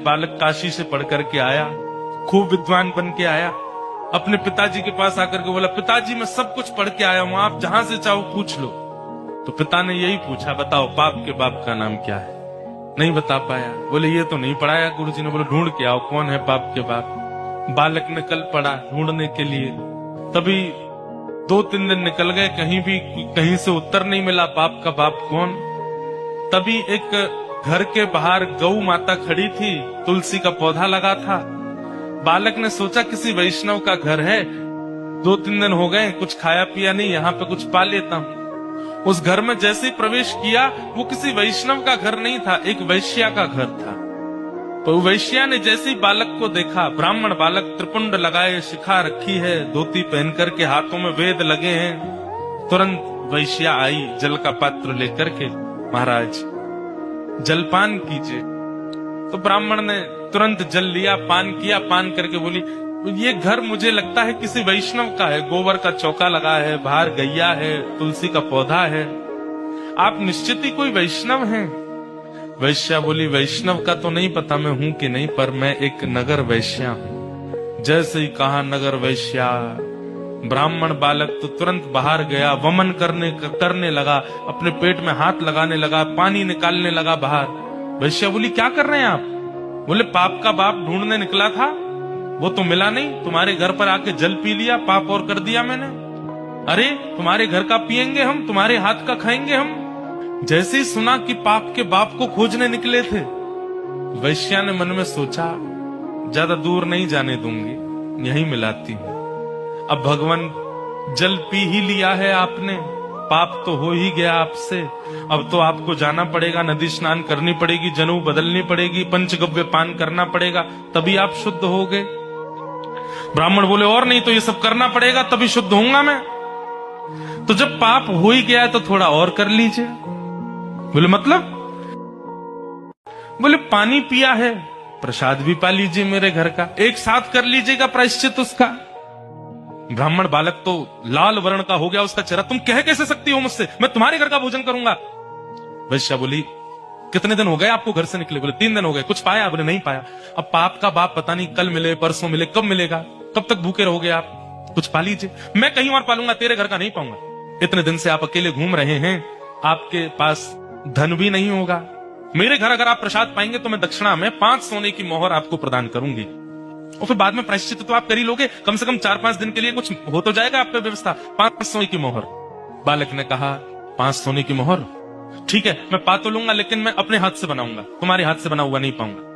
बालक काशी से पढ़ करके आया, खूब विद्वान बन के आया, अपने पिताजी के पास आकर के बोला, पिताजी मैं सब कुछ पढ़ के आया हूं, आप जहां से चाहो पूछ लो। तो पिता ने यही पूछा, बताओ पाप के बाप का नाम क्या है? नहीं बता पाया। बोले ये तो नहीं पढ़ाया गुरुजी ने। बोले ढूंढ के आओ कौन है पाप के बाप। बालक ने कल पढ़ा ढूंढने के लिए, तभी 2-3 दिन निकल गए, कहीं से उत्तर नहीं मिला पाप का बाप कौन। तभी एक घर के बाहर गौ माता खड़ी थी, तुलसी का पौधा लगा था। बालक ने सोचा किसी वैष्णव का घर है, 2-3 दिन हो गए कुछ खाया पिया नहीं, यहाँ पे कुछ पा लेता हूँ। उस घर में जैसे ही प्रवेश किया, वो किसी वैष्णव का घर नहीं था, एक वैश्या का घर था। तो वैश्या ने जैसे ही बालक को देखा, ब्राह्मण बालक, त्रिपुंड लगाए, शिखा रखी है, धोती पहन करके, हाथों में वेद लगे हैं, तुरंत वैश्या आई जल का पात्र लेकर के, महाराज जलपान कीजिए। तो ब्राह्मण ने तुरंत जल लिया, पान किया, पान करके बोली, ये घर मुझे लगता है किसी वैष्णव का है, गोबर का चौका लगा है, बाहर गैया है, तुलसी का पौधा है, आप निश्चित ही कोई वैष्णव हैं। वैश्या बोली, वैष्णव का तो नहीं पता मैं हूं कि नहीं, पर मैं एक नगर वैश्या हूं। जैसे ही कहा नगर वैश्या, ब्राह्मण बालक तो तुरंत बाहर गया, वमन करने लगा, अपने पेट में हाथ लगाने लगा, पानी निकालने लगा बाहर। वैश्या बोली, क्या कर रहे हैं आप? बोले पाप का बाप ढूंढने निकला था, वो तो मिला नहीं, तुम्हारे घर पर आके जल पी लिया, पाप और कर दिया मैंने। अरे तुम्हारे घर का पिएंगे हम, तुम्हारे हाथ का खाएंगे हम। जैसे ही सुना कि पाप के बाप को खोजने निकले थे, वैश्या ने मन में सोचा, ज्यादा दूर नहीं जाने दूंगी, यहीं मिलाती हूं। अब भगवान जल पी ही लिया है आपने, पाप तो हो ही गया आपसे, अब तो आपको जाना पड़ेगा, नदी स्नान करनी पड़ेगी, जनेऊ बदलनी पड़ेगी, पंचगव्य पान करना पड़ेगा, तभी आप शुद्ध हो गए। ब्राह्मण बोले, और नहीं तो ये सब करना पड़ेगा तभी शुद्ध होऊंगा मैं। तो जब पाप हो ही गया तो थोड़ा और कर लीजिए। बोले मतलब? बोले पानी पिया है, प्रसाद भी पा लीजिए मेरे घर का, एक साथ कर लीजिएगा प्रायश्चित उसका। ब्राह्मण बालक तो लाल वर्ण का हो गया उसका चेहरा, तुम कह कैसे सकती हो मुझसे, मैं तुम्हारे घर का भोजन करूंगा। वैश्या बोली, कितने दिन हो गए आपको घर से निकले? बोले 3 दिन हो गए। कुछ पाया? बोले नहीं पाया। अब पाप का बाप पता नहीं कल मिले, परसों मिले, कब मिलेगा, कब तक भूखे रहोगे आप, कुछ पा लीजिए। मैं कहीं और पालूंगा, तेरे घर का नहीं पाऊंगा। इतने दिन से आप अकेले घूम रहे हैं, आपके पास धन भी नहीं होगा, मेरे घर अगर आप प्रसाद पाएंगे तो मैं दक्षिणा में 5 सोने की मोहर आपको प्रदान करूंगी, और फिर बाद में प्रायश्चित तो आप कर ही लोगे, कम से कम 4-5 दिन के लिए कुछ हो तो जाएगा आप पे व्यवस्था। 5 सोने की मोहर। बालक ने कहा, 5 सोने की मोहर ठीक है, मैं पा तो लूंगा, लेकिन मैं अपने हाथ से बनाऊंगा, तुम्हारे हाथ से बना हुआ नहीं पाऊंगा।